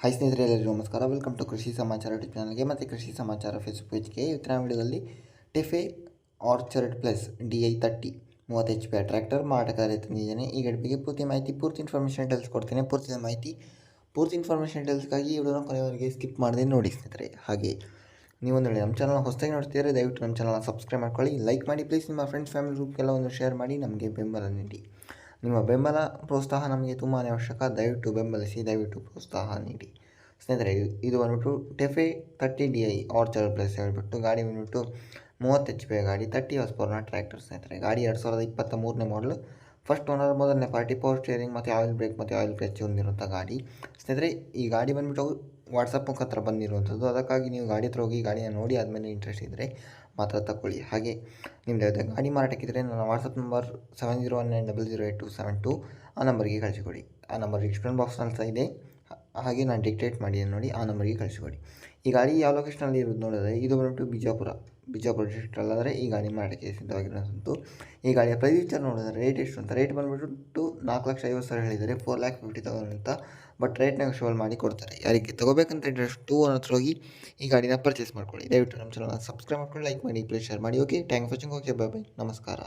Hi ಸ್ನೇಹಿತರೆ, ಎಲ್ಲರಿಗೂ ನಮಸ್ಕಾರ. ವೆಲ್ಕಮ್ ಟು ಕೃಷಿ ಸಮಾಚಾರ ಯೂಟ್ಯೂಬ್ ಚಾನಲ್ಗೆ ಮತ್ತು ಕೃಷಿ ಸಮಾಚಾರ ಫೇಸ್ಬುಕ್ ಪೇಜ್ಗೆ. ಇವತ್ತಿನ ವಿಡಿಯೋದಲ್ಲಿ TAFE orchard plus DI 30 30 HP tractor ಮಾರಾಟಕ್ಕೆ ತಂದಿದ್ದೇನೆ. ಈ ಗಾಡಿ ಬಗ್ಗೆ ಪೂರ್ತಿ ಇನ್ಫಾರ್ಮೇಷನ್ ತಿಳಿಸ್ಕೊಡ್ತೀನಿ. ಪೂರ್ತಿ ಇನ್ಫಾರ್ಮೇಷನ್ ತಿಳಿಸ್ಗಾಗಿ ಈ ವಿಡಿಯೋನ ಕೊನೆಯವರೆಗೆ ಸ್ಕಿಪ್ ಮಾಡದೆ ನೋಡಿ ಸ್ನೇಹಿತರೆ. ಹಾಗೆ ನೀವೊಂದು ನಮ್ಮ ಚಾನಲ್ ಹೊಸದಾಗಿ ನೋಡ್ತಿದ್ದಾರೆ, ದಯವಿಟ್ಟು ನಮ್ಮ ಚಾನಲ್ನ ಸಬ್ಸ್ಕ್ರೈಬ್ ಮಾಡ್ಕೊಳ್ಳಿ, ಲೈಕ್ ಮಾಡಿ ಪ್ಲೀಸ್. ನಿಮ್ಮ ಫ್ರೆಂಡ್ಸ್ ಫ್ಯಾಮಿಲಿ ಗ್ರೂಪ್ಗೆಲ್ಲ ಒಂದು ಶೇರ್ ಮಾಡಿ ನಮಗೆ ಬೆಂಬಲ ನೀಡಿ. ನಿಮ್ಮ ಬೆಂಬಲ ಪ್ರೋತ್ಸಾಹ ನಮಗೆ ತುಂಬಾ ಅವಶ್ಯಕ. ದಯವಿಟ್ಟು ಬೆಂಬಲಿಸಿ, ದಯವಿಟ್ಟು ಪ್ರೋತ್ಸಾಹ ನೀಡಿ ಸ್ನೇಹಿತರೆ. ಇದು ಬಂದ್ಬಿಟ್ಟು ಟೆಫೆ 30 DI ಆರ್ಚರ್ಡ್ ಪ್ಲಸ್ ಹೇಳ್ಬಿಟ್ಟು ಗಾಡಿ ಬಂದ್ಬಿಟ್ಟು 30 HP ಗಾಡಿ, 30 ಹಾರ್ಸ್ ಪವರ್ನ ಟ್ರ್ಯಾಕ್ಟರ್ ಸ್ನೇಹಿತರೆ. ಗಾಡಿ 2023ನೇ ಮಾಡಲು, ಫಸ್ಟ್ ಓನರ್, ಮೊದಲನೇ ಪಾರ್ಟಿ, ಪವರ್ ಸ್ಟೇರಿಂಗ್ ಮತ್ತು ಆಯಿಲ್ ಬ್ರೇಕ್ ಮತ್ತು ಆಯಿಲ್ ಕ್ಲಚ್ ಹೊಂದಿರುವಂಥ ಗಾಡಿ ಸ್ನೇಹಿತರೆ. ಈ ಗಾಡಿ ಬಂದ್ಬಿಟ್ಟು ವಾಟ್ಸಪ್ ಮುಖಾಂತರ ಬಂದಿರುವಂಥದ್ದು. ಅದಕ್ಕಾಗಿ ನೀವು ಗಾಡಿ ಹತ್ರ ಹೋಗಿ ಗಾಡಿನ ನೋಡಿ ಆದಮೇಲೆ ಇಂಟ್ರೆಸ್ಟ್ ಇದ್ದರೆ ಮಾತ್ರ ತಗೊಳ್ಳಿ. ಹಾಗೆ ನಿಮ್ಮದು ಗಾಡಿ ಮಾರಾಟಕ್ಕಿದ್ದರೆ ನನ್ನ ವಾಟ್ಸಪ್ ನಂಬರ್ 7019008272 ಆ ನಂಬರ್ಗೆ ಕಳಿಸಿಕೊಡಿ. ಆ ನಂಬರ್ ಡಿಸ್ಕ್ರಿಪ್ಷನ್ ಬಾಕ್ಸ್ನಲ್ಲಿ ಇದೆ, ಹಾಗೆ ನಾನು ಡಿಕ್ಟೇಟ್ ಮಾಡಿ ನೋಡಿ ಆ ನಂಬರ್ಗೆ ಕಳಿಸಿಕೊಡಿ. ಈ ಗಾಡಿ ಯಾವ ಲೊಕೇಶನಲ್ಲಿ ಇರೋದು ನೋಡಿದರೆ, ಇದು ಬಂದ್ಬಿಟ್ಟು ಬಿಜಾಪುರ ಡಿಸ್ಟ್ರಿಕ್ಟಲ್ಲಾದರೆ ಈ ಗಾಡಿ ಮಾರಾಟಕ್ಕೆ ಸಿದ್ಧವಾಗಿರೋಂಥದ್ದು. ಈ ಗಾಡಿಯ ಪ್ರೈಸ್ ವಿಚಾರ ನೋಡಿದರೆ ರೇಟ್ ಎಷ್ಟು ಅಂತ, ರೇಟ್ ಬಂದುಬಿಟ್ಟು 4,50,000 ಹೇಳಿದ್ದಾರೆ, 4,50,000 ಅಂತ. ಬಟ್ ರೇಟ್ ನೆಗೋಷಿಯಬಲ್ ಮಾಡಿ ಕೊಡ್ತಾರೆ. ಯಾರಿಗೆ ತಗೋಬೇಕಂತ ಇಂಟ್ರೆಸ್ಟ್ ಹತ್ರ ಹೋಗಿ ಈ ಗಾಡಿನ ಪರ್ಚೇಸ್ ಮಾಡ್ಕೊಳ್ಳಿ. ದಯವಿಟ್ಟು ನಮ್ಮ ಚಾನಲ್ನ ಸಬ್ಸ್ಕ್ರೈಬ್ ಮಾಡ್ಕೊಳ್ಳಿ, ಲೈಕ್ ಮಾಡಿ, ಪ್ಲೀಸ್ ಶೇರ್ ಮಾಡಿ. Okay, thank for watching. Okay, bye bye, ನಮಸ್ಕಾರ.